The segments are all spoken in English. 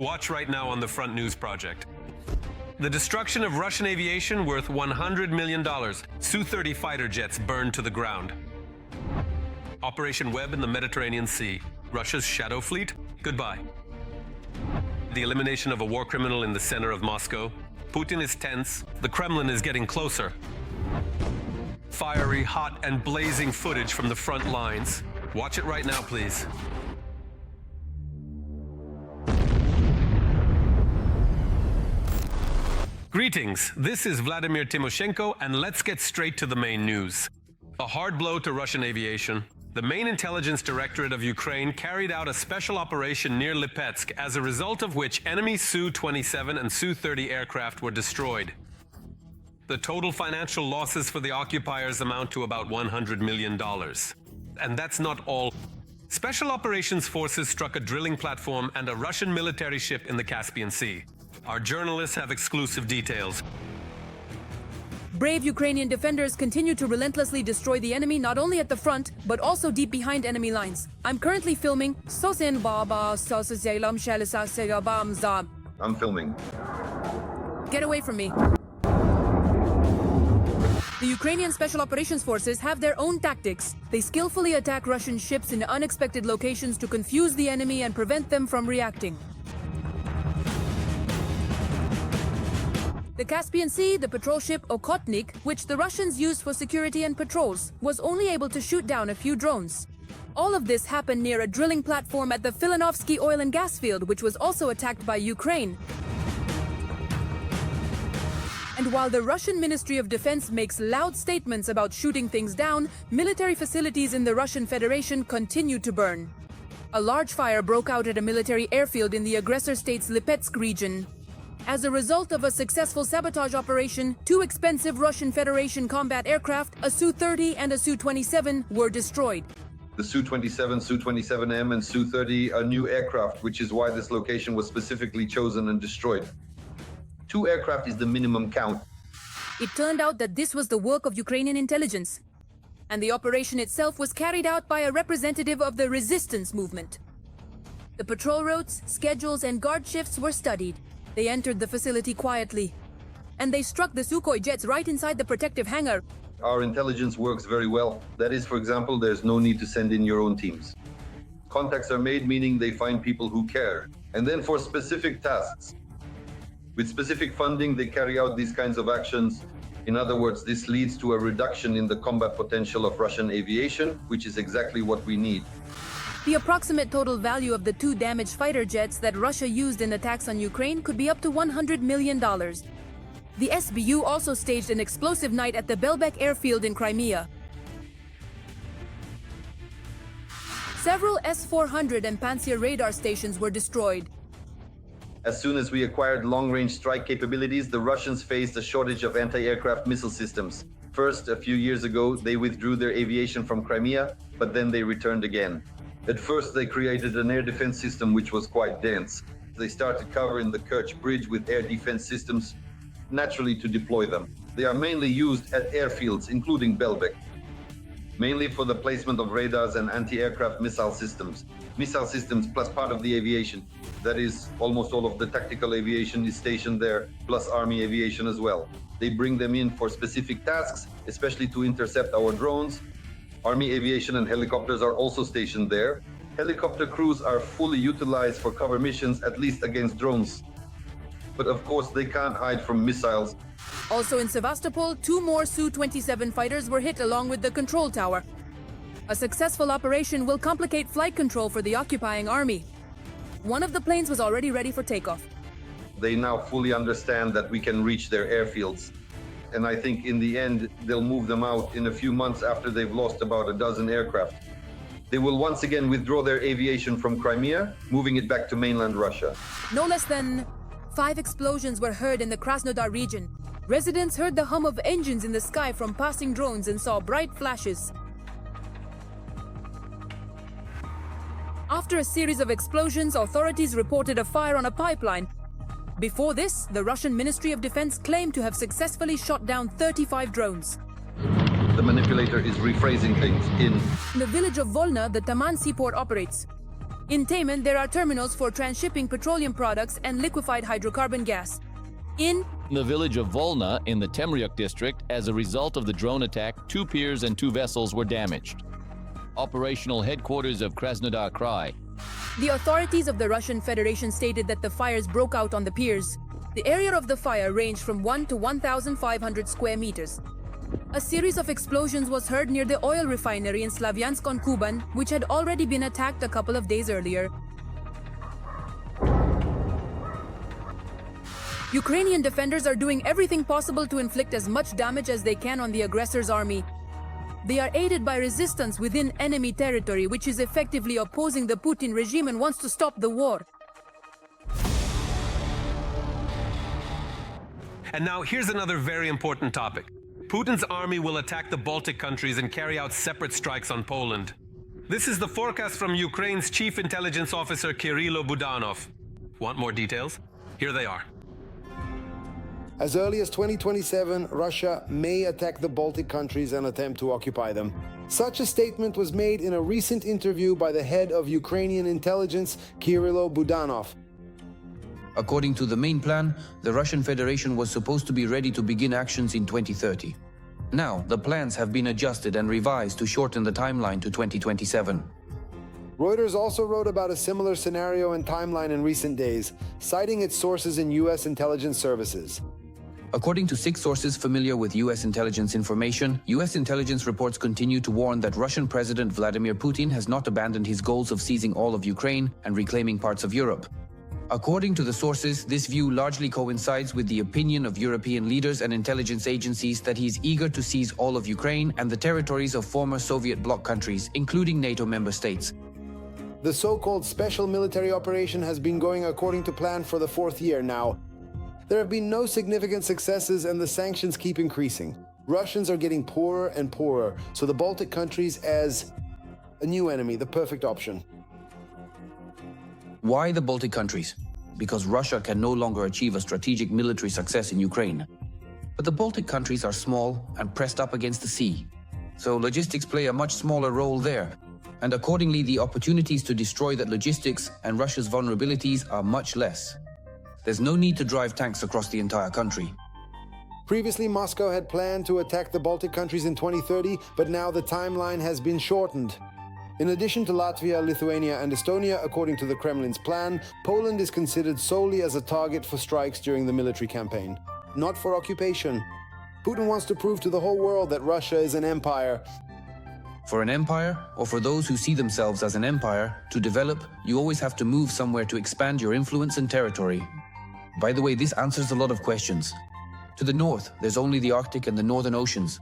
Watch right now on the Front News Project. The destruction of Russian aviation worth $100 million. Su-30 fighter jets burned to the ground. Operation Web in the Mediterranean Sea. Russia's shadow fleet? Goodbye. The elimination of a war criminal in the center of Moscow. Putin is tense. The Kremlin is getting closer. Fiery, hot, and blazing footage from the front lines. Watch it right now, please. Greetings, this is Vladimir Timoshenko, and let's get straight to the main news. A hard blow to Russian aviation. The Main Intelligence Directorate of Ukraine carried out a special operation near Lipetsk, as a result of which enemy Su-27 and Su-30 aircraft were destroyed. The total financial losses for the occupiers amount to about $100 million. And that's not all. Special Operations Forces struck a drilling platform and a Russian military ship in the Caspian Sea. Our journalists have exclusive details. Brave Ukrainian defenders continue to relentlessly destroy the enemy not only at the front, but also deep behind enemy lines. I'm currently filming. I'm filming. Get away from me. The Ukrainian Special Operations Forces have their own tactics. They skillfully attack Russian ships in unexpected locations to confuse the enemy and prevent them from reacting. The Caspian Sea, the patrol ship Okhotnik, which the Russians used for security and patrols, was only able to shoot down a few drones. All of this happened near a drilling platform at the Filanovsky oil and gas field, which was also attacked by Ukraine. And while the Russian Ministry of Defense makes loud statements about shooting things down, military facilities in the Russian Federation continue to burn. A large fire broke out at a military airfield in the aggressor state's Lipetsk region. As a result of a successful sabotage operation, 2 expensive Russian Federation combat aircraft, a Su-30 and a Su-27, were destroyed. The Su-27, Su-27M, and Su-30 are new aircraft, which is why this location was specifically chosen and destroyed. 2 aircraft is the minimum count. It turned out that this was the work of Ukrainian intelligence, and the operation itself was carried out by a representative of the resistance movement. The patrol routes, schedules, and guard shifts were studied. They entered the facility quietly, and they struck the Sukhoi jets right inside the protective hangar. Our intelligence works very well. That is, for example, there's no need to send in your own teams. Contacts are made, meaning they find people who care. And then for specific tasks, with specific funding, they carry out these kinds of actions. In other words, this leads to a reduction in the combat potential of Russian aviation, which is exactly what we need. The approximate total value of the 2 damaged fighter jets that Russia used in attacks on Ukraine could be up to $100 million. The SBU also staged an explosive night at the Belbek Airfield in Crimea. Several S-400 and Pantsir radar stations were destroyed. As soon as we acquired long-range strike capabilities, the Russians faced a shortage of anti-aircraft missile systems. First, a few years ago, they withdrew their aviation from Crimea, but then they returned again. At first, they created an air defense system which was quite dense. They started covering the Kerch Bridge with air defense systems, naturally to deploy them. They are mainly used at airfields, including Belbek, mainly for the placement of radars and anti-aircraft missile systems. Missile systems plus part of the aviation. That is, almost all of the tactical aviation is stationed there, plus army aviation as well. They bring them in for specific tasks, especially to intercept our drones. Army aviation and helicopters are also stationed there. Helicopter crews are fully utilized for cover missions, at least against drones. But of course, they can't hide from missiles. Also in Sevastopol, 2 more Su-27 fighters were hit along with the control tower. A successful operation will complicate flight control for the occupying army. One of the planes was already ready for takeoff. They now fully understand that we can reach their airfields. And I think in the end, they'll move them out in a few months after they've lost about a dozen aircraft. They will once again withdraw their aviation from Crimea, moving it back to mainland Russia. No less than 5 explosions were heard in the Krasnodar region. Residents heard the hum of engines in the sky from passing drones and saw bright flashes. After a series of explosions, authorities reported a fire on a pipeline. Before this, the Russian Ministry of Defense claimed to have successfully shot down 35 drones. The manipulator is rephrasing things in the village of Volna, the Taman seaport operates. In Taman, there are terminals for transshipping petroleum products and liquefied hydrocarbon gas. In the village of Volna in the Temryuk district, as a result of the drone attack, 2 piers and 2 vessels were damaged. Operational headquarters of Krasnodar Krai. the authorities of the Russian Federation stated that the fires broke out on the piers. The area of the fire ranged from 1 to 1,500 square meters. A series of explosions was heard near the oil refinery in Slavyansk-on-Kuban, which had already been attacked a couple of days earlier. Ukrainian defenders are doing everything possible to inflict as much damage as they can on the aggressor's army. They are aided by resistance within enemy territory, which is effectively opposing the Putin regime and wants to stop the war. And now here's another very important topic. Putin's army will attack the Baltic countries and carry out separate strikes on Poland. This is the forecast from Ukraine's Chief Intelligence Officer Kirilo Budanov. Want more details? Here they are. As early as 2027, Russia may attack the Baltic countries and attempt to occupy them. Such a statement was made in a recent interview by the head of Ukrainian intelligence, Kirilo Budanov. According to the main plan, the Russian Federation was supposed to be ready to begin actions in 2030. Now, the plans have been adjusted and revised to shorten the timeline to 2027. Reuters also wrote about a similar scenario and timeline in recent days, citing its sources in U.S. intelligence services. According to 6 sources familiar with U.S. intelligence information, U.S. intelligence reports continue to warn that Russian President Vladimir Putin has not abandoned his goals of seizing all of Ukraine and reclaiming parts of Europe. According to the sources, this view largely coincides with the opinion of European leaders and intelligence agencies that he is eager to seize all of Ukraine and the territories of former Soviet bloc countries, including NATO member states. The so-called special military operation has been going according to plan for the 4th year now. There have been no significant successes and the sanctions keep increasing. Russians are getting poorer and poorer, so the Baltic countries as a new enemy, the perfect option. Why the Baltic countries? Because Russia can no longer achieve a strategic military success in Ukraine. But the Baltic countries are small and pressed up against the sea, so logistics play a much smaller role there. And accordingly, the opportunities to destroy that logistics and Russia's vulnerabilities are much less. There's no need to drive tanks across the entire country. Previously, Moscow had planned to attack the Baltic countries in 2030, but now the timeline has been shortened. In addition to Latvia, Lithuania and Estonia, according to the Kremlin's plan, Poland is considered solely as a target for strikes during the military campaign, not for occupation. Putin wants to prove to the whole world that Russia is an empire. For an empire, or for those who see themselves as an empire, to develop, you always have to move somewhere to expand your influence and territory. By the way, this answers a lot of questions. To the north, there's only the Arctic and the Northern Oceans.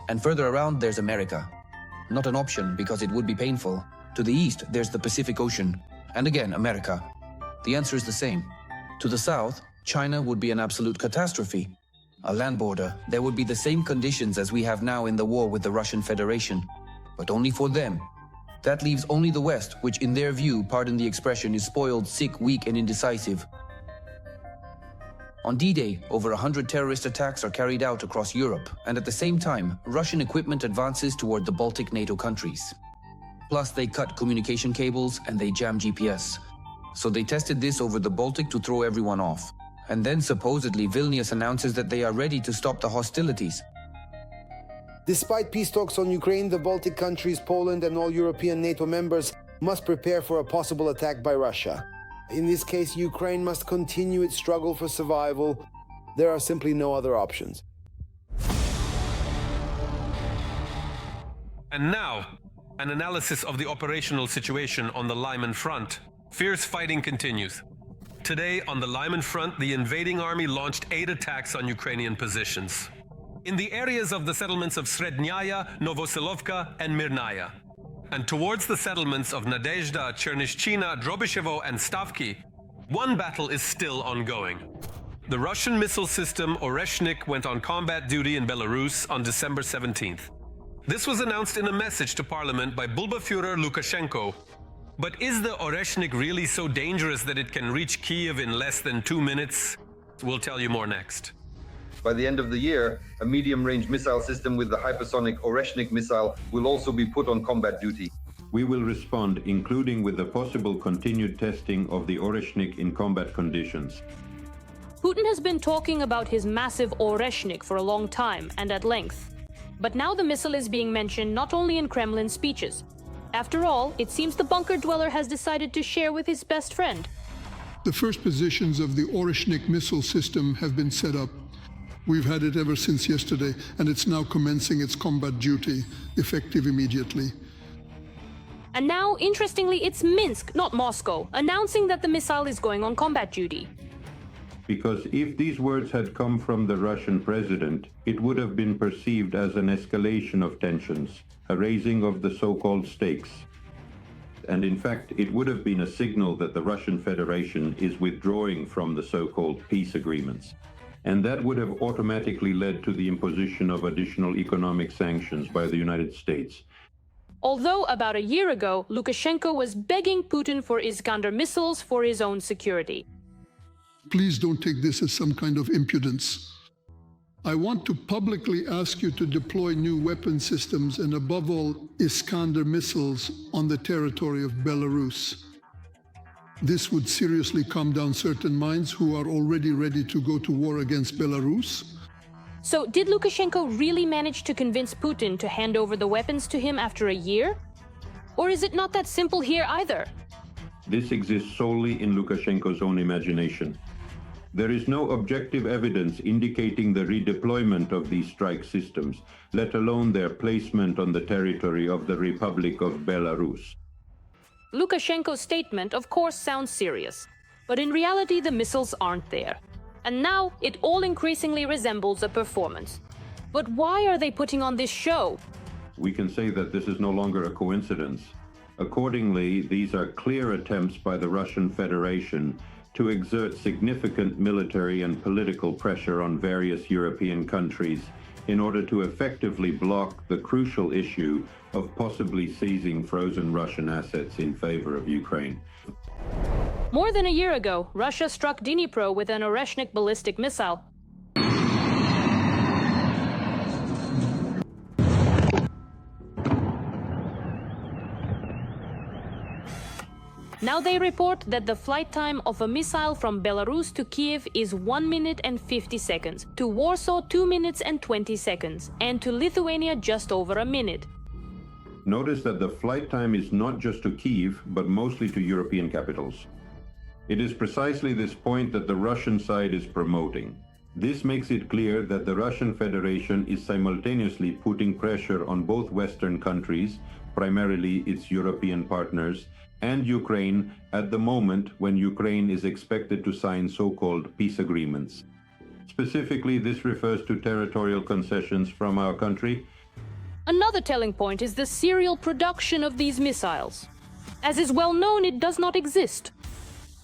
And further around, there's America. Not an option, because it would be painful. To the east, there's the Pacific Ocean. And again, America. The answer is the same. To the south, China would be an absolute catastrophe. A land border, there would be the same conditions as we have now in the war with the Russian Federation. But only for them. That leaves only the West, which in their view, pardon the expression, is spoiled, sick, weak and indecisive. On D-Day, over 100 terrorist attacks are carried out across Europe, and at the same time, Russian equipment advances toward the Baltic NATO countries. Plus, they cut communication cables and they jam GPS. So they tested this over the Baltic to throw everyone off. And then supposedly Vilnius announces that they are ready to stop the hostilities. Despite peace talks on Ukraine, the Baltic countries, Poland and all European NATO members must prepare for a possible attack by Russia. In this case, Ukraine must continue its struggle for survival. There are simply no other options. And now, an analysis of the operational situation on the Lyman front. Fierce fighting continues. Today, on the Lyman front, the invading army launched 8 attacks on Ukrainian positions in the areas of the settlements of Srednyaya, Novosilovka, and Mirnaya. And towards the settlements of Nadezhda, Chernishchina, Drobyshevo, and Stavki, one battle is still ongoing. The Russian missile system Oreshnik went on combat duty in Belarus on December 17th. This was announced in a message to parliament by Bulba-Führer Lukashenko. But is the Oreshnik really so dangerous that it can reach Kyiv in less than 2 minutes? We'll tell you more next. By the end of the year, a medium-range missile system with the hypersonic Oreshnik missile will also be put on combat duty. We will respond, including with the possible continued testing of the Oreshnik in combat conditions. Putin has been talking about his massive Oreshnik for a long time and at length. But now the missile is being mentioned not only in Kremlin speeches. After all, it seems the bunker dweller has decided to share with his best friend. The first positions of the Oreshnik missile system have been set up. We've had it ever since yesterday, and it's now commencing its combat duty, effective immediately. And now, interestingly, it's Minsk, not Moscow, announcing that the missile is going on combat duty. Because if these words had come from the Russian president, it would have been perceived as an escalation of tensions, a raising of the so-called stakes. And in fact, it would have been a signal that the Russian Federation is withdrawing from the so-called peace agreements. And that would have automatically led to the imposition of additional economic sanctions by the United States. Although about a year ago, Lukashenko was begging Putin for Iskander missiles for his own security. Please don't take this as some kind of impudence. I want to publicly ask you to deploy new weapon systems and above all, Iskander missiles on the territory of Belarus. This would seriously calm down certain minds who are already ready to go to war against Belarus. So did Lukashenko really manage to convince Putin to hand over the weapons to him after a year? Or is it not that simple here either? This exists solely in Lukashenko's own imagination. There is no objective evidence indicating the redeployment of these strike systems, let alone their placement on the territory of the Republic of Belarus. Lukashenko's statement, of course, sounds serious. But in reality, the missiles aren't there. And now, it all increasingly resembles a performance. But why are they putting on this show? We can say that this is no longer a coincidence. Accordingly, these are clear attempts by the Russian Federation to exert significant military and political pressure on various European countries in order to effectively block the crucial issue of possibly seizing frozen Russian assets in favor of Ukraine. More than a year ago, Russia struck Dnipro with an Oreshnik ballistic missile. Now they report that the flight time of a missile from Belarus to Kiev is 1 minute and 50 seconds, to Warsaw 2 minutes and 20 seconds, and to Lithuania just over a minute. Notice that the flight time is not just to Kiev, but mostly to European capitals. It is precisely this point that the Russian side is promoting. This makes it clear that the Russian Federation is simultaneously putting pressure on both Western countries, primarily its European partners, and Ukraine at the moment when Ukraine is expected to sign so-called peace agreements. Specifically, this refers to territorial concessions from our country. Another telling point is the serial production of these missiles. As is well known, it does not exist.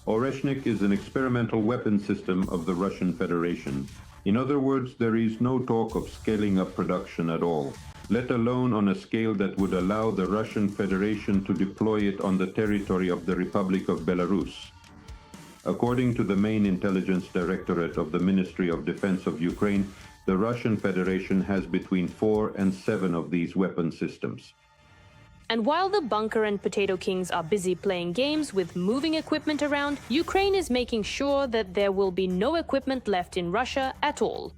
Oreshnik is an experimental weapon system of the Russian Federation. In other words, there is no talk of scaling up production at all, let alone on a scale that would allow the Russian Federation to deploy it on the territory of the Republic of Belarus. According to the Main Intelligence Directorate of the Ministry of Defense of Ukraine, the Russian Federation has between 4 and 7 of these weapon systems. And while the bunker and potato kings are busy playing games with moving equipment around, Ukraine is making sure that there will be no equipment left in Russia at all.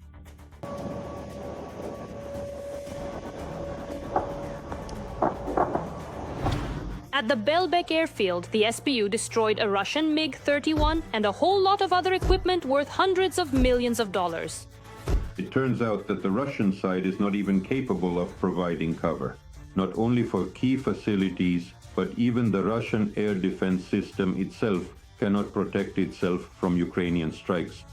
At the Belbek Airfield, the SBU destroyed a Russian MiG-31 and a whole lot of other equipment worth hundreds of millions of dollars. It turns out that the Russian side is not even capable of providing cover, not only for key facilities, but even the Russian air defense system itself cannot protect itself from Ukrainian strikes.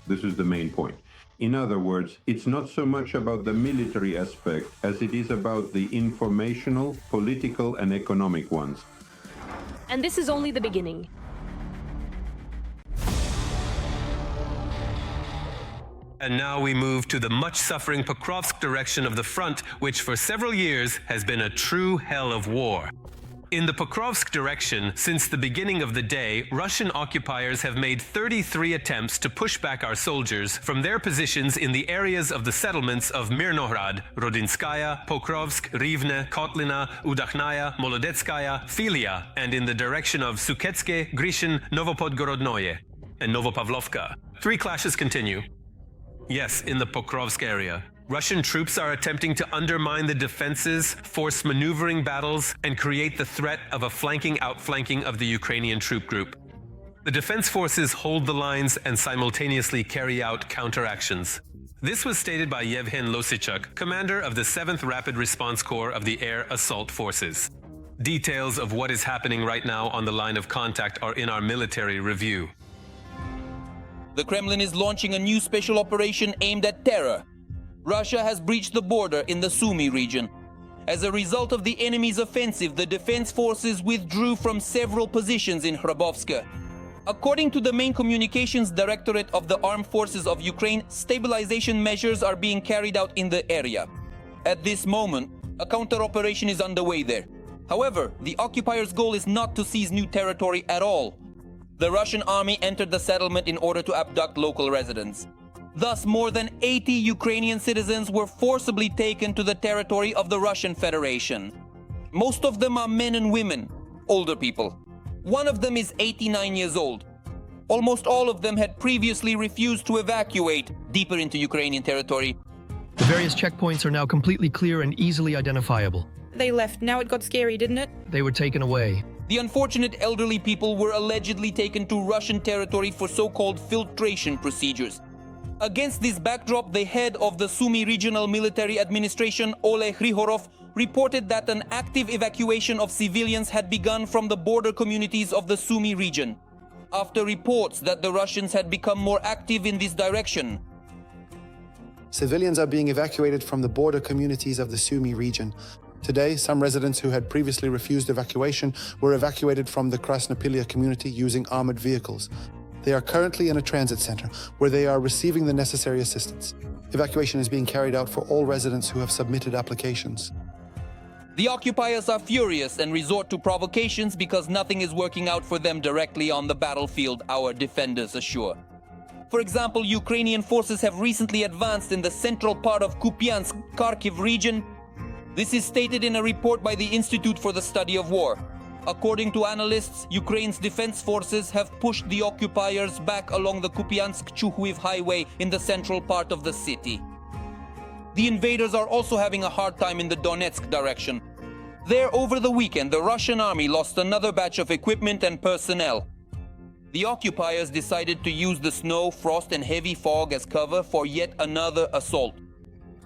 This is the main point. In other words, it's not so much about the military aspect as it is about the informational, political, and economic ones. And this is only the beginning. And now we move to the much-suffering Pokrovsk direction of the front, which for several years has been a true hell of war. In the Pokrovsk direction, since the beginning of the day, Russian occupiers have made 33 attempts to push back our soldiers from their positions in the areas of the settlements of Mirnohrad, Rodinskaya, Pokrovsk, Rivne, Kotlina, Udakhnaya, Molodetskaya, Filia, and in the direction of Suketske, Grishin, Novopodgorodnoye, and Novopavlovka. 3 clashes continue. Yes, in the Pokrovsk area. Russian troops are attempting to undermine the defenses, force maneuvering battles, and create the threat of a outflanking of the Ukrainian troop group. The defense forces hold the lines and simultaneously carry out counteractions. This was stated by Yevhen Losichuk, commander of the 7th Rapid Response Corps of the Air Assault Forces. Details of what is happening right now on the line of contact are in our military review. The Kremlin is launching a new special operation aimed at terror. Russia has breached the border in the Sumy region. As a result of the enemy's offensive, the defense forces withdrew from several positions in Khrabovsk. According to the Main Communications Directorate of the Armed Forces of Ukraine, stabilization measures are being carried out in the area. At this moment, a counter-operation is underway there. However, the occupiers' goal is not to seize new territory at all. The Russian army entered the settlement in order to abduct local residents. Thus, more than 80 Ukrainian citizens were forcibly taken to the territory of the Russian Federation. Most of them are men and women, older people. One of them is 89 years old. Almost all of them had previously refused to evacuate deeper into Ukrainian territory. The various checkpoints are now completely clear and easily identifiable. They left. Now it got scary, didn't it? They were taken away. The unfortunate elderly people were allegedly taken to Russian territory for so-called filtration procedures. Against this backdrop, the head of the Sumy Regional Military Administration, Oleg Hrihorov, reported that an active evacuation of civilians had begun from the border communities of the Sumy region. After reports that the Russians had become more active in this direction, civilians are being evacuated from the border communities of the Sumy region. Today, some residents who had previously refused evacuation were evacuated from the Krasnopilia community using armored vehicles. They are currently in a transit center where they are receiving the necessary assistance. Evacuation is being carried out for all residents who have submitted applications. the occupiers are furious and resort to provocations because nothing is working out for them directly on the battlefield, our defenders assure. For example, Ukrainian forces have recently advanced in the central part of Kupiansk-Kharkiv region. This is stated in a report by the Institute for the Study of War. According to analysts, Ukraine's defense forces have pushed the occupiers back along the Kupiansk-Chuhuiv highway in the central part of the city. The invaders are also having a hard time in the Donetsk direction. There, over the weekend, the Russian army lost another batch of equipment and personnel. The occupiers decided to use the snow, frost and heavy fog as cover for yet another assault.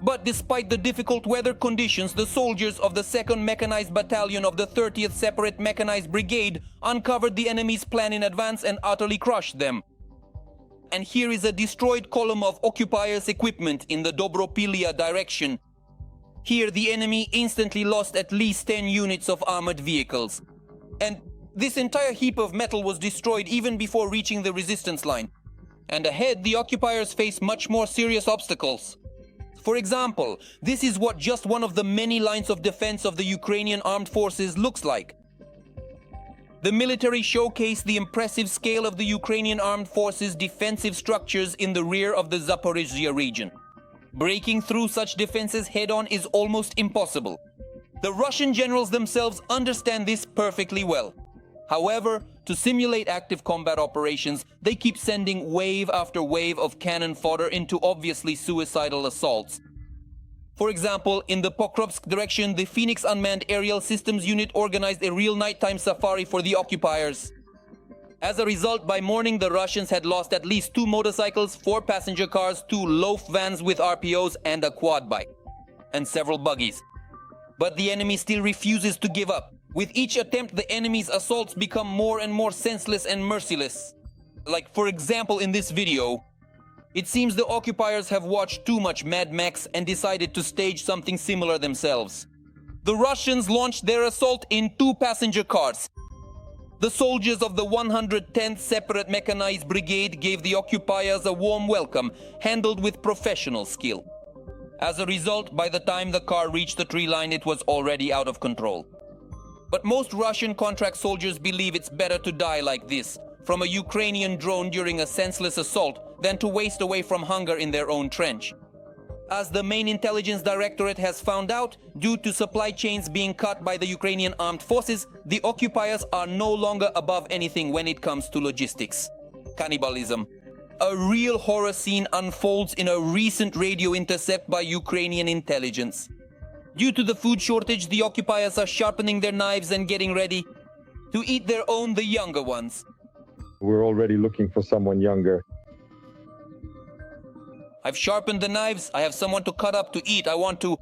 But despite the difficult weather conditions, the soldiers of the 2nd Mechanized Battalion of the 30th Separate Mechanized Brigade uncovered the enemy's plan in advance and utterly crushed them. And here is a destroyed column of occupiers' equipment in the Dobropilia direction. Here the enemy instantly lost at least 10 units of armored vehicles. And this entire heap of metal was destroyed even before reaching the resistance line. And ahead, the occupiers face much more serious obstacles. For example, this is what just one of the many lines of defense of the Ukrainian armed forces looks like. The military showcased the impressive scale of the Ukrainian armed forces' defensive structures in the rear of the Zaporizhzhia region. Breaking through such defenses head-on is almost impossible. The Russian generals themselves understand this perfectly well. However, to simulate active combat operations, they keep sending wave after wave of cannon fodder into obviously suicidal assaults. For example, in the Pokrovsk direction, the Phoenix Unmanned Aerial Systems Unit organized a real nighttime safari for the occupiers. As a result, by morning, the Russians had lost at least 2 motorcycles, 4 passenger cars, 2 loaf vans with RPOs, and a quad bike, and several buggies. But the enemy still refuses to give up. With each attempt, the enemy's assaults become more and more senseless and merciless. Like, for example, in this video, it seems the occupiers have watched too much Mad Max and decided to stage something similar themselves. The Russians launched their assault in 2 passenger cars. The soldiers of the 110th Separate Mechanized Brigade gave the occupiers a warm welcome, handled with professional skill. As a result, by the time the car reached the tree line, it was already out of control. But most Russian contract soldiers believe it's better to die like this, from a Ukrainian drone during a senseless assault, than to waste away from hunger in their own trench. As the Main Intelligence Directorate has found out, due to supply chains being cut by the Ukrainian armed forces, the occupiers are no longer above anything when it comes to logistics. Cannibalism. A real horror scene unfolds in a recent radio intercept by Ukrainian intelligence. Due to the food shortage, the occupiers are sharpening their knives and getting ready to eat their own, the younger ones. We're already looking for someone younger. I've sharpened the knives, I have someone to cut up to eat, I want to...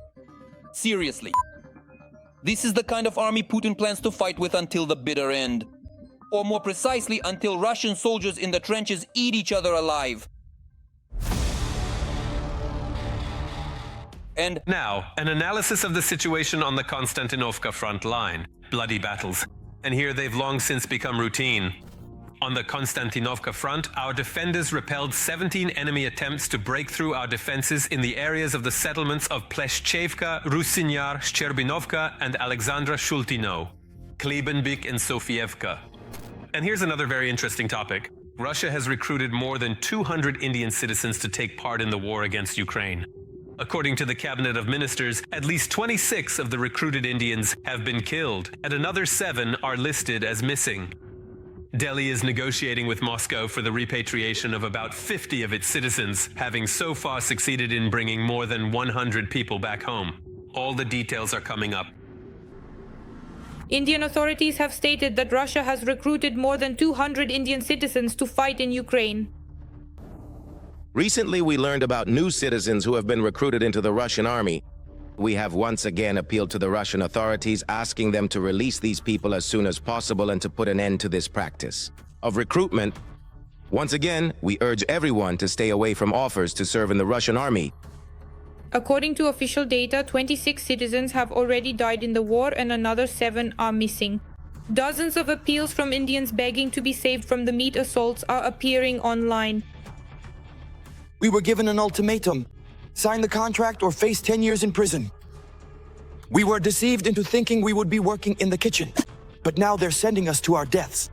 Seriously. This is the kind of army Putin plans to fight with until the bitter end. Or more precisely, until Russian soldiers in the trenches eat each other alive. And now, an analysis of the situation on the Konstantinovka front line. Bloody battles. And here they've long since become routine. On the Konstantinovka front, our defenders repelled 17 enemy attempts to break through our defenses in the areas of the settlements of Pleshchevka, Rusinyar, Shcherbinovka, and Alexandra Shultino, Klebenbik and Sofievka. And here's another very interesting topic. Russia has recruited more than 200 Indian citizens to take part in the war against Ukraine. According to the Cabinet of Ministers, at least 26 of the recruited Indians have been killed, and another 7 are listed as missing. Delhi is negotiating with Moscow for the repatriation of about 50 of its citizens, having so far succeeded in bringing more than 100 people back home. All the details are coming up. Indian authorities have stated that Russia has recruited more than 200 Indian citizens to fight in Ukraine. Recently, we learned about new citizens who have been recruited into the Russian army. We have once again appealed to the Russian authorities, asking them to release these people as soon as possible and to put an end to this practice of recruitment. Once again, we urge everyone to stay away from offers to serve in the Russian army. According to official data, 26 citizens have already died in the war and another 7 are missing. Dozens of appeals from Indians begging to be saved from the meat assaults are appearing online. We were given an ultimatum. Sign the contract or face 10 years in prison. We were deceived into thinking we would be working in the kitchen, but now they're sending us to our deaths.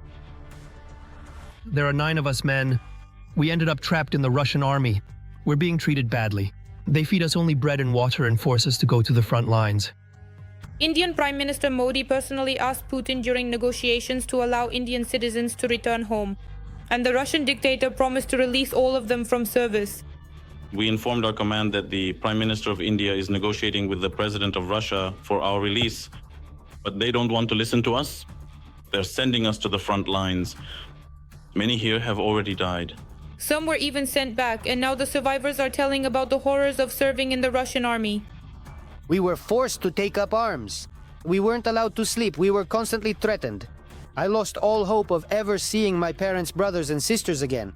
There are 9 of us men. We ended up trapped in the Russian army. We're being treated badly. They feed us only bread and water and force us to go to the front lines. Indian Prime Minister Modi personally asked Putin during negotiations to allow Indian citizens to return home, and the Russian dictator promised to release all of them from service. We informed our command that the Prime Minister of India is negotiating with the President of Russia for our release, but they don't want to listen to us. They're sending us to the front lines. Many here have already died. Some were even sent back, and now the survivors are telling about the horrors of serving in the Russian army. We were forced to take up arms. We weren't allowed to sleep. We were constantly threatened. I lost all hope of ever seeing my parents' brothers and sisters again.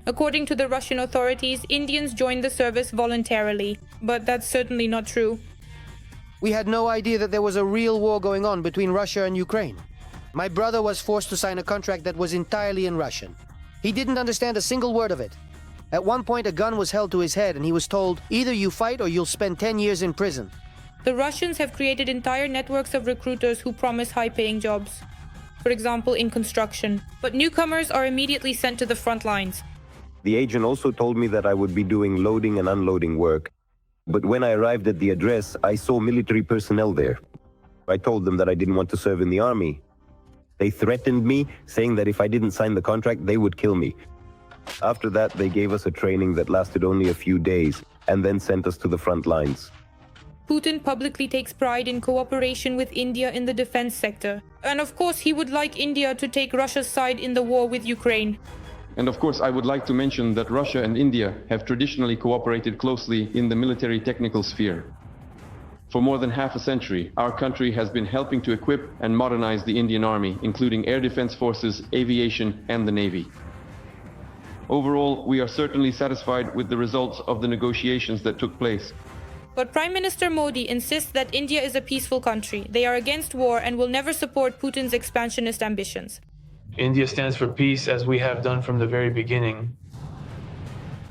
According to the Russian authorities, Indians joined the service voluntarily, but that's certainly not true. We had no idea that there was a real war going on between Russia and Ukraine. My brother was forced to sign a contract that was entirely in Russian. He didn't understand a single word of it. At one point, a gun was held to his head and he was told, either you fight or you'll spend 10 years in prison. The Russians have created entire networks of recruiters who promise high-paying jobs, for example, in construction. But newcomers are immediately sent to the front lines. The agent also told me that I would be doing loading and unloading work. But when I arrived at the address, I saw military personnel there. I told them that I didn't want to serve in the army. They threatened me, saying that if I didn't sign the contract, they would kill me. After that, they gave us a training that lasted only a few days, and then sent us to the front lines. Putin publicly takes pride in cooperation with India in the defense sector. And of course, he would like India to take Russia's side in the war with Ukraine. And of course, I would like to mention that Russia and India have traditionally cooperated closely in the military technical sphere. For more than half a century, our country has been helping to equip and modernize the Indian Army, including air defense forces, aviation, and the Navy. Overall, we are certainly satisfied with the results of the negotiations that took place. But Prime Minister Modi insists that India is a peaceful country. They are against war and will never support Putin's expansionist ambitions. India stands for peace, as we have done from the very beginning.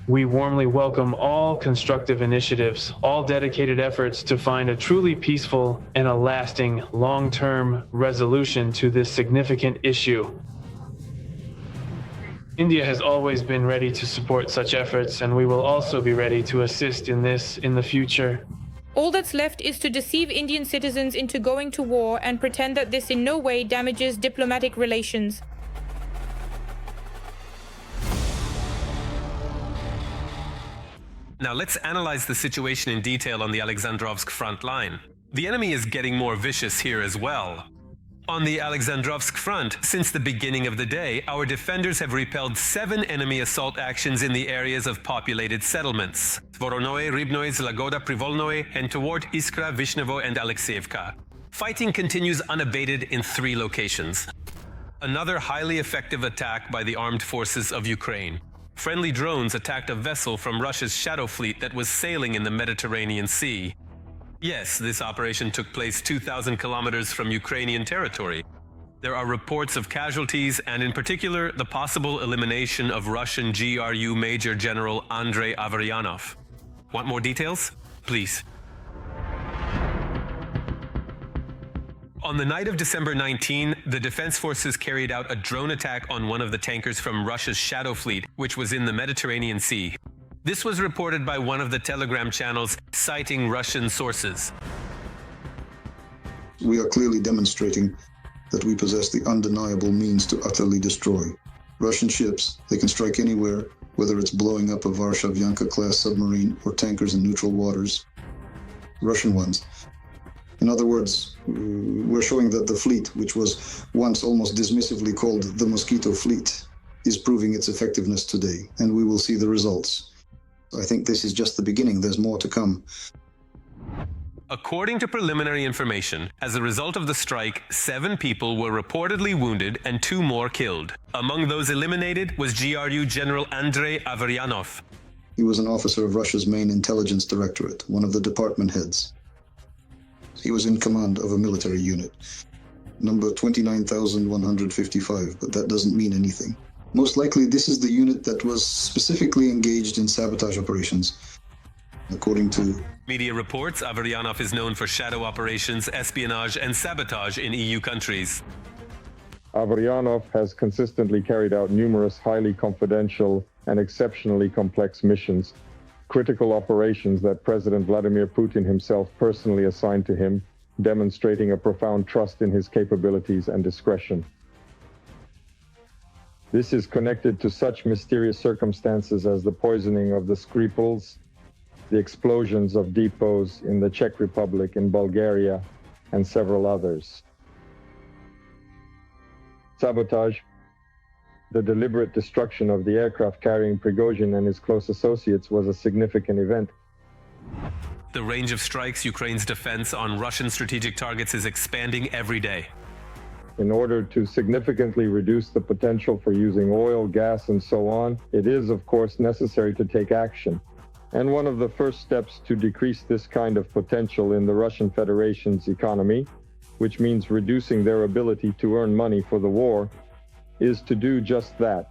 We warmly welcome all constructive initiatives, all dedicated efforts to find a truly peaceful and a lasting, long-term resolution to this significant issue. India has always been ready to support such efforts, and we will also be ready to assist in this in the future. All that's left is to deceive Indian citizens into going to war and pretend that this in no way damages diplomatic relations. Now let's analyze the situation in detail on the Alexandrovsk front line. The enemy is getting more vicious here as well. On the Alexandrovsk front, since the beginning of the day, our defenders have repelled 7 enemy assault actions in the areas of populated settlements: Voronoye, Rybnoye, Zlagoda, Privolnoye, and toward Iskra, Vishnevo, and Alexeyevka. Fighting continues unabated in 3 locations. Another highly effective attack by the armed forces of Ukraine. Friendly drones attacked a vessel from Russia's shadow fleet that was sailing in the Mediterranean Sea. Yes, this operation took place 2,000 kilometers from Ukrainian territory. There are reports of casualties and in particular the possible elimination of Russian GRU Major General Andrey Averyanov. Want more details? Please. On the night of December 19, the Defense Forces carried out a drone attack on one of the tankers from Russia's shadow fleet, which was in the Mediterranean Sea. This was reported by one of the Telegram channels, citing Russian sources. We are clearly demonstrating that we possess the undeniable means to utterly destroy. Russian ships, they can strike anywhere, whether it's blowing up a Varshavyanka-class submarine or tankers in neutral waters. Russian ones. In other words, we're showing that the fleet, which was once almost dismissively called the Mosquito Fleet, is proving its effectiveness today, and we will see the results. I think this is just the beginning. There's more to come. According to preliminary information, as a result of the strike, 7 people were reportedly wounded and 2 more killed. Among those eliminated was GRU General Andrey Averyanov. He was an officer of Russia's Main Intelligence Directorate, one of the department heads. He was in command of a military unit, number 29,155, but that doesn't mean anything. Most likely, this is the unit that was specifically engaged in sabotage operations. According to media reports, Averyanov is known for shadow operations, espionage, and sabotage in EU countries. Averyanov has consistently carried out numerous highly confidential and exceptionally complex missions, critical operations that President Vladimir Putin himself personally assigned to him, demonstrating a profound trust in his capabilities and discretion. This is connected to such mysterious circumstances as the poisoning of the Skripals, the explosions of depots in the Czech Republic, in Bulgaria, and several others. Sabotage, the deliberate destruction of the aircraft carrying Prigozhin and his close associates, was a significant event. The range of strikes Ukraine's defense on Russian strategic targets is expanding every day. In order to significantly reduce the potential for using oil, gas, and so on, it is, of course, necessary to take action. And one of the first steps to decrease this kind of potential in the Russian Federation's economy, which means reducing their ability to earn money for the war, is to do just that.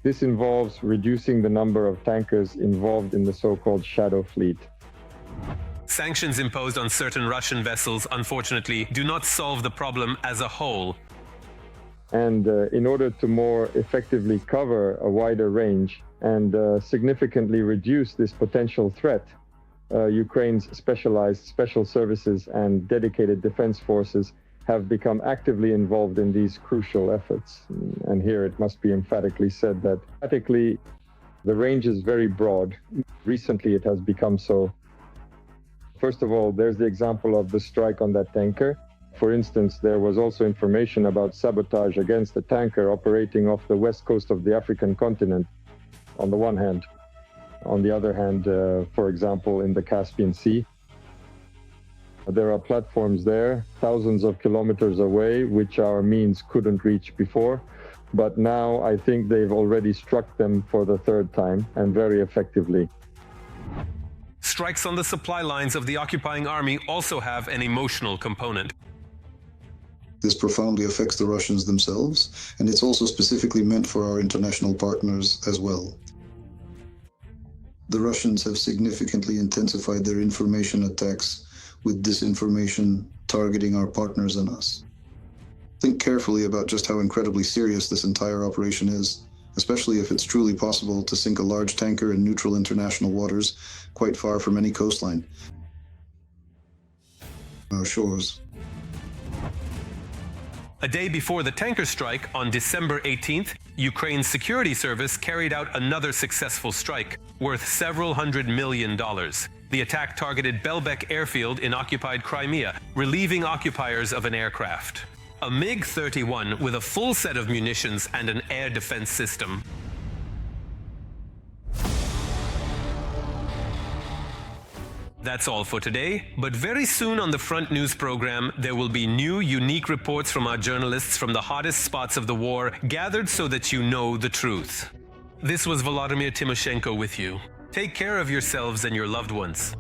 This involves reducing the number of tankers involved in the so-called shadow fleet. Sanctions imposed on certain Russian vessels, unfortunately, do not solve the problem as a whole. And in order to more effectively cover a wider range and significantly reduce this potential threat, Ukraine's specialized special services and dedicated defense forces have become actively involved in these crucial efforts. And here it must be emphatically said that practically the range is very broad. Recently it has become so. First of all, there's the example of the strike on that tanker. For instance, there was also information about sabotage against a tanker operating off the west coast of the African continent, on the one hand. On the other hand, for example, in the Caspian Sea, there are platforms there, thousands of kilometers away, which our means couldn't reach before. But now I think they've already struck them for the 3rd time, and very effectively. Strikes on the supply lines of the occupying army also have an emotional component. This profoundly affects the Russians themselves, and it's also specifically meant for our international partners as well. The Russians have significantly intensified their information attacks with disinformation targeting our partners and us. Think carefully about just how incredibly serious this entire operation is, especially if it's truly possible to sink a large tanker in neutral international waters quite far from any coastline. Our shores. A day before the tanker strike, on December 18th, Ukraine's security service carried out another successful strike, worth several $100 million. The attack targeted Belbek Airfield in occupied Crimea, relieving occupiers of an aircraft. A MiG-31 with a full set of munitions and an air defense system. That's all for today, but very soon on the Front News program, there will be new, unique reports from our journalists from the hottest spots of the war, gathered so that you know the truth. This was Volodymyr Timoshenko with you. Take care of yourselves and your loved ones.